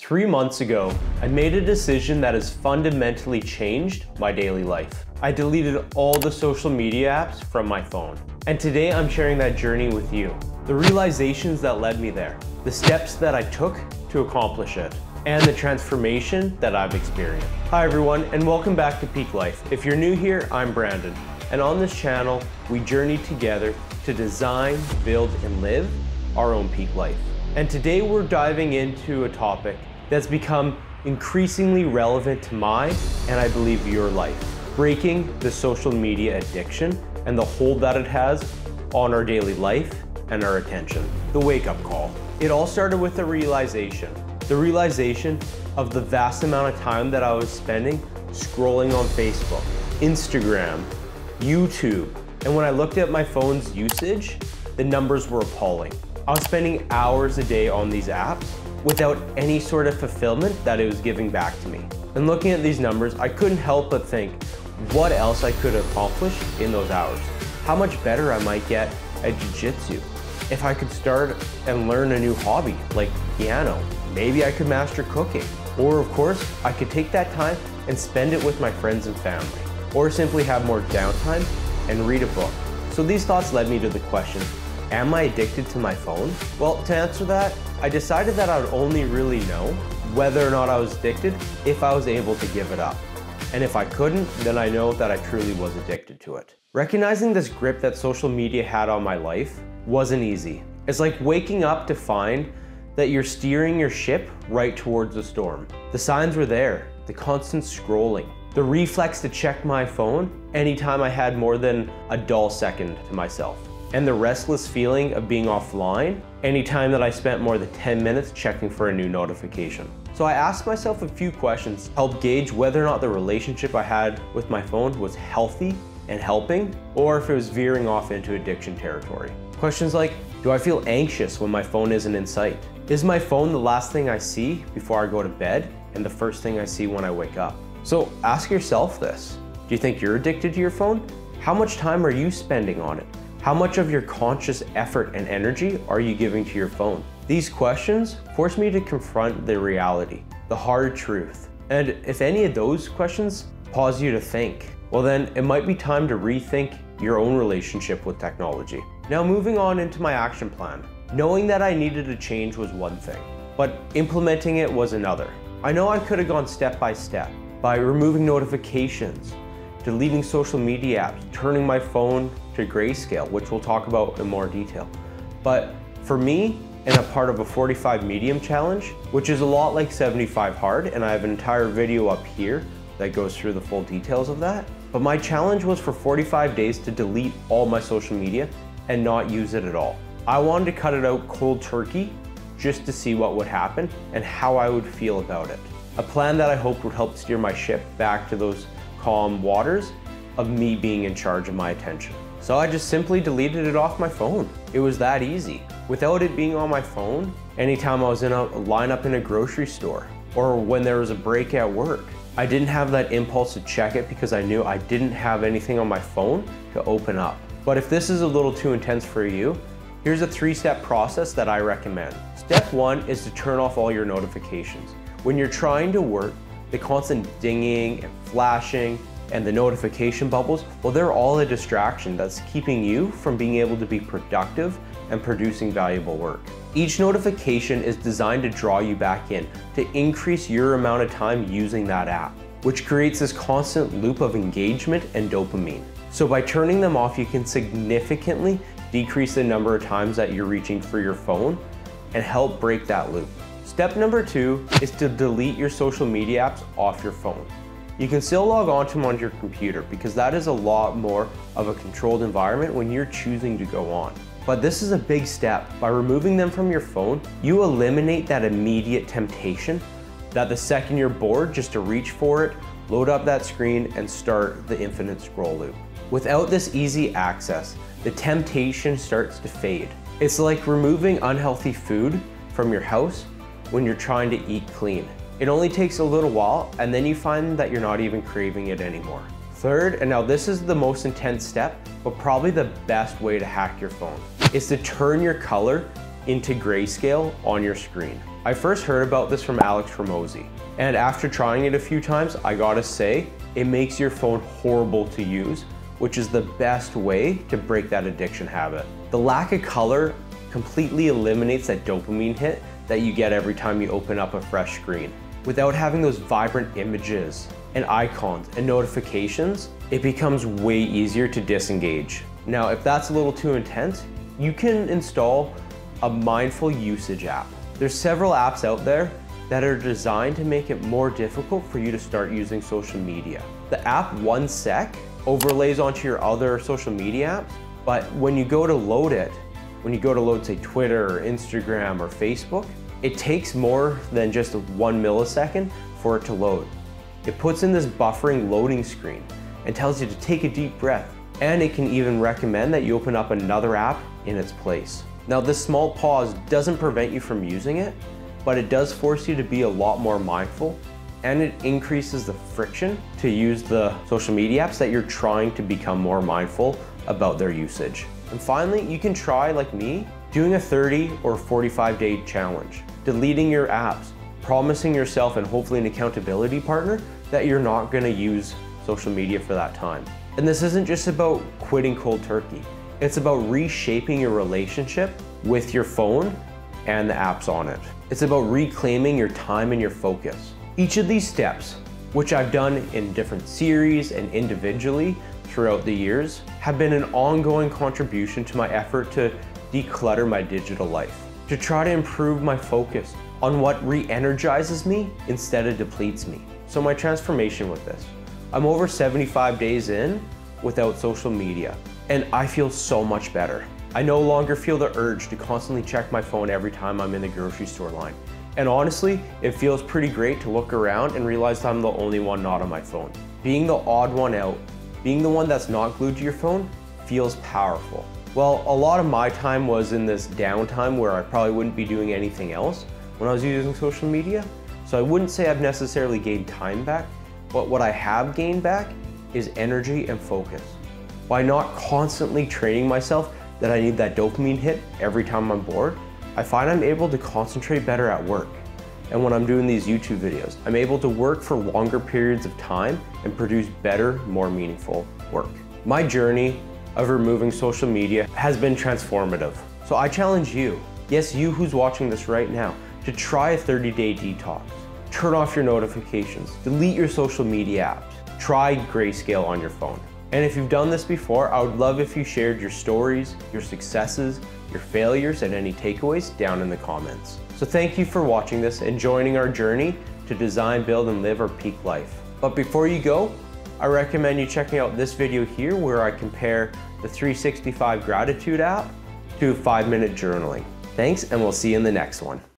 3 months ago, I made a decision that has fundamentally changed my daily life. I deleted all the social media apps from my phone. And today I'm sharing that journey with you. The realizations that led me there, the steps that I took to accomplish it, and the transformation that I've experienced. Hi everyone, and welcome back to Peak Life. If you're new here, I'm Brandon. And on this channel, we journey together to design, build, and live our own peak life. And today we're diving into a topic that's become increasingly relevant to my, and I believe your life. Breaking the social media addiction and the hold that it has on our daily life and our attention. The wake-up call. It all started with a realization. The realization of the vast amount of time that I was spending scrolling on Facebook, Instagram, YouTube. And when I looked at my phone's usage, the numbers were appalling. I was spending hours a day on these apps without any sort of fulfillment that it was giving back to me. And looking at these numbers, I couldn't help but think what else I could accomplish in those hours. How much better I might get at jiu-jitsu. If I could start and learn a new hobby like piano, maybe I could master cooking. Or of course, I could take that time and spend it with my friends and family. Or simply have more downtime and read a book. So these thoughts led me to the question, am I addicted to my phone? Well, to answer that, I decided that I would only really know whether or not I was addicted if I was able to give it up. And if I couldn't, then I know that I truly was addicted to it. Recognizing this grip that social media had on my life wasn't easy. It's like waking up to find that you're steering your ship right towards a storm. The signs were there, the constant scrolling, the reflex to check my phone anytime I had more than a dull second to myself, and the restless feeling of being offline anytime that I spent more than 10 minutes checking for a new notification. So I asked myself a few questions to help gauge whether or not the relationship I had with my phone was healthy and helping, or if it was veering off into addiction territory. Questions like, do I feel anxious when my phone isn't in sight? Is my phone the last thing I see before I go to bed and the first thing I see when I wake up? So ask yourself this. Do you think you're addicted to your phone? How much time are you spending on it? How much of your conscious effort and energy are you giving to your phone? These questions force me to confront the reality, the hard truth. And if any of those questions cause you to think, well then it might be time to rethink your own relationship with technology. Now moving on into my action plan. Knowing that I needed a change was one thing, but implementing it was another. I know I could have gone step by step by removing notifications, deleting social media apps, turning my phone to grayscale, which we'll talk about in more detail. But for me, and a part of a 45 medium challenge, which is a lot like 75 hard, and I have an entire video up here that goes through the full details of that. But my challenge was for 45 days to delete all my social media and not use it at all. I wanted to cut it out cold turkey just to see what would happen and how I would feel about it. A plan that I hoped would help steer my ship back to those calm waters of me being in charge of my attention. So I just simply deleted it off my phone. It was that easy. Without it being on my phone, anytime I was in a lineup in a grocery store or when there was a break at work, I didn't have that impulse to check it because I knew I didn't have anything on my phone to open up. But if this is a little too intense for you, here's a 3-step process that I recommend. Step 1 is to turn off all your notifications. When you're trying to work, the constant dinging and flashing and the notification bubbles, well, they're all a distraction that's keeping you from being able to be productive and producing valuable work. Each notification is designed to draw you back in, to increase your amount of time using that app, which creates this constant loop of engagement and dopamine. So by turning them off, you can significantly decrease the number of times that you're reaching for your phone and help break that loop. Step number 2 is to delete your social media apps off your phone. You can still log on to them on your computer because that is a lot more of a controlled environment when you're choosing to go on. But this is a big step. By removing them from your phone, you eliminate that immediate temptation that the second you're bored just to reach for it, load up that screen and start the infinite scroll loop. Without this easy access, the temptation starts to fade. It's like removing unhealthy food from your house when you're trying to eat clean. It only takes a little while and then you find that you're not even craving it anymore. Third, and now this is the most intense step, but probably the best way to hack your phone, is to turn your color into grayscale on your screen. I first heard about this from Alex Hormozi, and after trying it a few times, I gotta say, it makes your phone horrible to use, which is the best way to break that addiction habit. The lack of color completely eliminates that dopamine hit that you get every time you open up a fresh screen. Without having those vibrant images and icons and notifications, it becomes way easier to disengage. Now, if that's a little too intense, you can install a mindful usage app. There's several apps out there that are designed to make it more difficult for you to start using social media. The app OneSec overlays onto your other social media apps, but when you go to load it, say Twitter or Instagram or Facebook, it takes more than just 1 millisecond for it to load. It puts in this buffering loading screen and tells you to take a deep breath. And it can even recommend that you open up another app in its place. Now, this small pause doesn't prevent you from using it, but it does force you to be a lot more mindful, and it increases the friction to use the social media apps that you're trying to become more mindful about their usage. And finally, you can try, like me, doing a 30 or 45-day challenge, deleting your apps, promising yourself and hopefully an accountability partner that you're not gonna use social media for that time. And this isn't just about quitting cold turkey. It's about reshaping your relationship with your phone and the apps on it. It's about reclaiming your time and your focus. Each of these steps, which I've done in different series and individually throughout the years, have been an ongoing contribution to my effort to declutter my digital life, to try to improve my focus on what re-energizes me instead of depletes me. So my transformation with this, I'm over 75 days in without social media, and I feel so much better. I no longer feel the urge to constantly check my phone every time I'm in the grocery store line. And honestly, it feels pretty great to look around and realize I'm the only one not on my phone. Being the odd one out, being the one that's not glued to your phone, feels powerful. Well, a lot of my time was in this downtime where I probably wouldn't be doing anything else when I was using social media. So I wouldn't say I've necessarily gained time back, but what I have gained back is energy and focus. By not constantly training myself that I need that dopamine hit every time I'm bored, I find I'm able to concentrate better at work. And when I'm doing these YouTube videos, I'm able to work for longer periods of time and produce better, more meaningful work. My journey of removing social media has been transformative. So I challenge you, yes, you who's watching this right now, to try a 30-day detox. Turn off your notifications, delete your social media apps, try grayscale on your phone. And if you've done this before, I would love if you shared your stories, your successes, your failures, and any takeaways down in the comments. So thank you for watching this and joining our journey to design, build, and live our peak life. But before you go, I recommend you checking out this video here where I compare the 365 Gratitude app to 5-minute journaling. Thanks, and we'll see you in the next one.